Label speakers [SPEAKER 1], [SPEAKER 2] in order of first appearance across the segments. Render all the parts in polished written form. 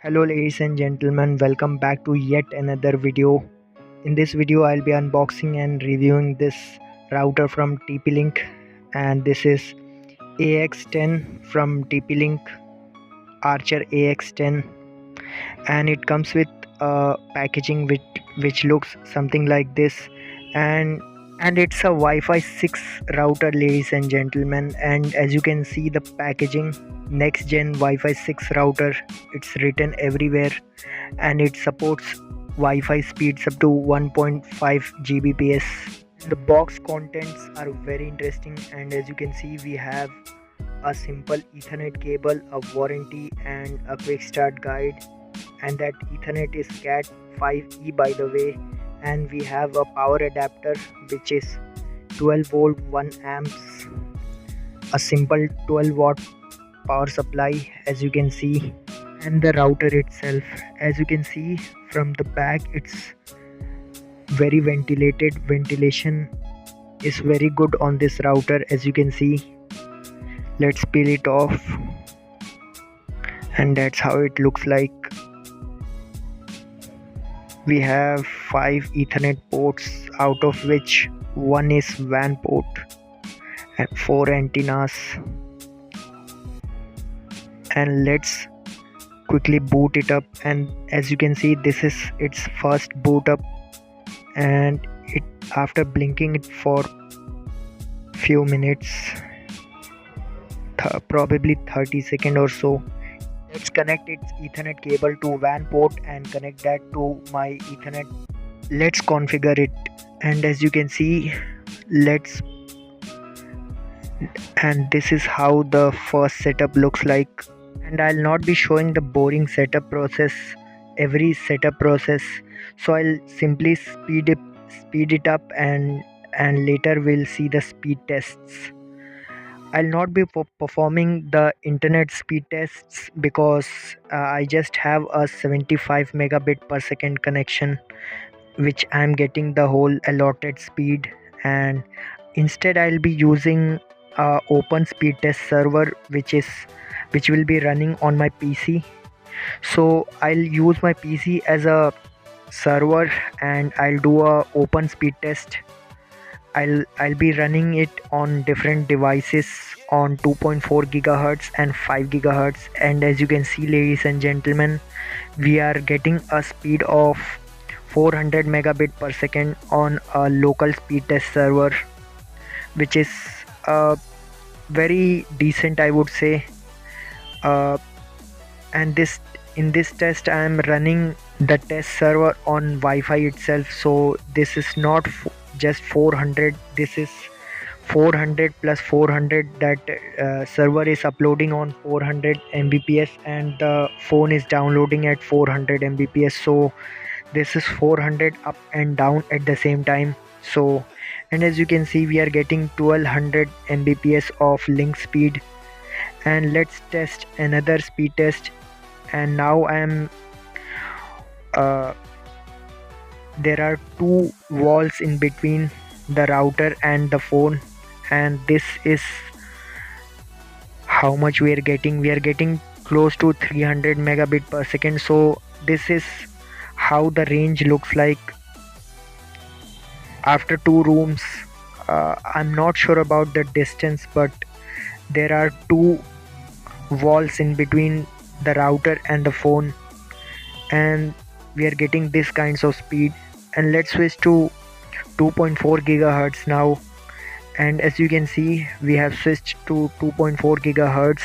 [SPEAKER 1] Hello ladies and gentlemen, welcome back to yet another video. In this video I'll be unboxing and reviewing this router from TP-Link, and this is AX10 from TP-Link, Archer AX10, and it comes with packaging which looks something like this, and it's a Wi-Fi 6 router, ladies and gentlemen. And as you can see, the packaging, next gen Wi-Fi 6 router, it's written everywhere, and it supports Wi-Fi speeds up to 1.5 Gbps. The box contents are very interesting, and as you can see, we have a simple Ethernet cable, a warranty, and a quick start guide. And that Ethernet is Cat 5e, by the way. And we have a power adapter which is 12 volt 1 amps, a simple 12 watt power supply, as you can see. And the router itself, as you can see from the back, it's very ventilated. Ventilation is very good on this router, as you can see. Let's peel it off, and that's how it looks like. We have 5 Ethernet ports, out of which one is WAN port, and 4 antennas. And let's quickly boot it up, and as you can see, this is its first boot up, and it, after blinking it for few minutes, probably 30 seconds or so, let's connect its Ethernet cable to WAN port and connect that to my Ethernet. Let's configure it, and as you can see, and this is how the first setup looks like. And I'll not be showing the boring setup process, every setup process, so I'll simply speed it up, and later we'll see the speed tests. I'll not be performing the internet speed tests because I just have a 75 megabit per second connection, which I'm getting the whole allotted speed, and instead I'll be using open speed test server which will be running on my PC. So I'll use my PC as a server, and I'll do a open speed test. I'll be running it on different devices on 2.4 gigahertz and 5 gigahertz, and as you can see, ladies and gentlemen, we are getting a speed of 400 megabit per second on a local speed test server, which is very decent, I would say. And in this test I am running the test server on Wi-Fi itself, so this is not just 400, this is 400 plus 400. That server is uploading on 400 mbps, and the phone is downloading at 400 mbps, so this is 400 up and down at the same time. So, and as you can see, we are getting 1200 mbps of link speed. And let's test another speed test, and now I am there are two walls in between the router and the phone, and this is how much we are getting close to 300 megabit per second. So this is how the range looks like after 2 rooms. I'm not sure about the distance, but there are 2 walls in between the router and the phone, and we are getting this kinds of speed. And let's switch to 2.4 gigahertz now, and as you can see, we have switched to 2.4 gigahertz,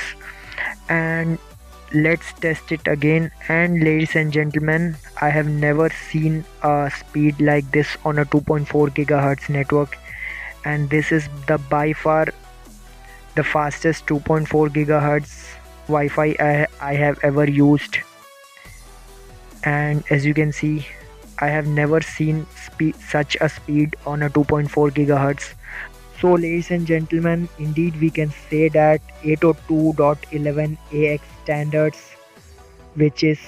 [SPEAKER 1] and let's test it again. And ladies and gentlemen, I have never seen a speed like this on a 2.4 gigahertz network, and this is the by far the fastest 2.4 gigahertz Wi-Fi I have ever used. And as you can see, I have never seen such a speed on a 2.4 gigahertz. So ladies and gentlemen, indeed we can say that 802.11ax standards, which is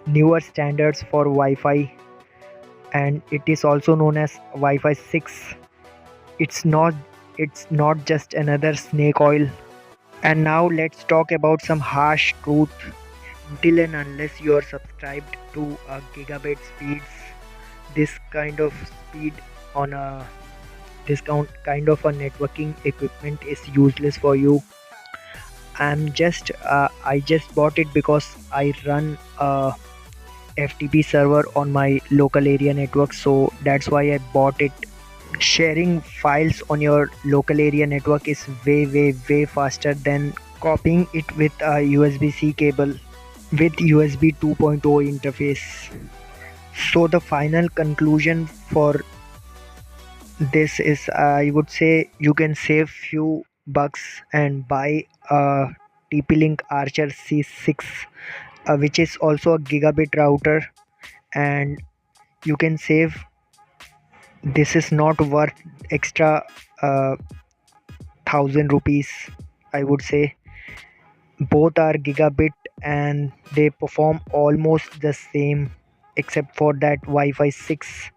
[SPEAKER 1] newer standards for Wi-Fi, and it is also known as Wi-Fi 6. It's not just another snake oil. And now let's talk about some harsh truth. until and unless you are subscribed to a gigabit speeds. This kind of speed on a kind of a networking equipment is useless for you. I just bought it because I run a FTP server on my local area network, so that's why I bought it. Sharing files on your local area network is way faster than copying it with a USB-C cable with USB 2.0 interface. So the final conclusion for this is, I would say you can save few bucks and buy a TP-Link Archer C6, which is also a gigabit router, and you can save. This is not worth extra 1,000 rupees, I would say. Both are gigabit and they perform almost the same, except for that Wi-Fi 6,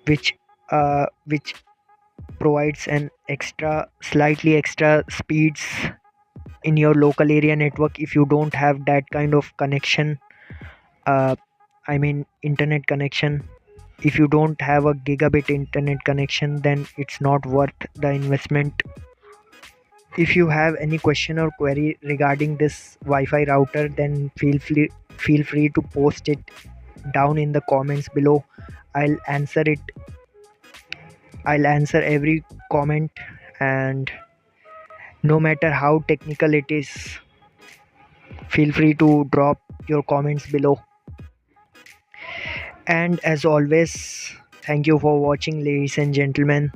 [SPEAKER 1] which provides an slightly extra speeds in your local area network. If you don't have that kind of connection, uh, I mean internet connection, if you don't have a gigabit internet connection, then it's not worth the investment. If you have any question or query regarding this Wi-Fi router, then feel free to post it down in the comments below. I'll answer it. I'll answer every comment, and no matter how technical it is, feel free to drop your comments below. And as always, thank you for watching, ladies and gentlemen.